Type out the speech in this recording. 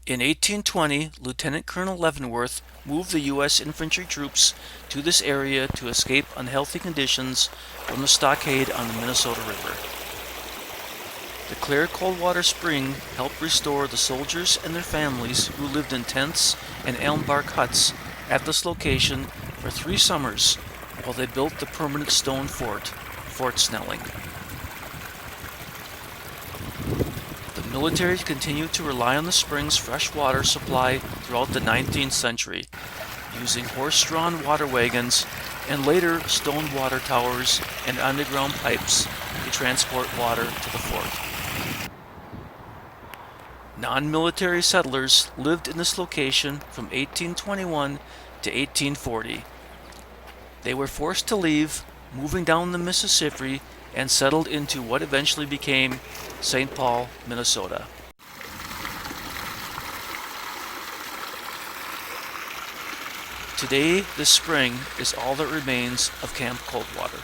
In 1820, Lt Colonel Leavenworth moved the US Infantry troops to this area to escape unhealthy conditions from the stockade on the Minnesota River. The clear Coldwater Spring helped restore the soldiers and their families who lived in tents and elm bark huts at this location for 3 summers while they built the permanent stone fort, Fort Snelling. The military continued to rely on the spring's fresh water supply throughout the 19th century, using horse-drawn water wagons and later stone water towers and underground pipes to transport water to the fort. Non-military settlers lived in this location from 1821 to 1840. They were forced to leave, moving down the Mississippi, and settled into what eventually became St. Paul, Minnesota. Today, this spring is all that remains of Camp Coldwater.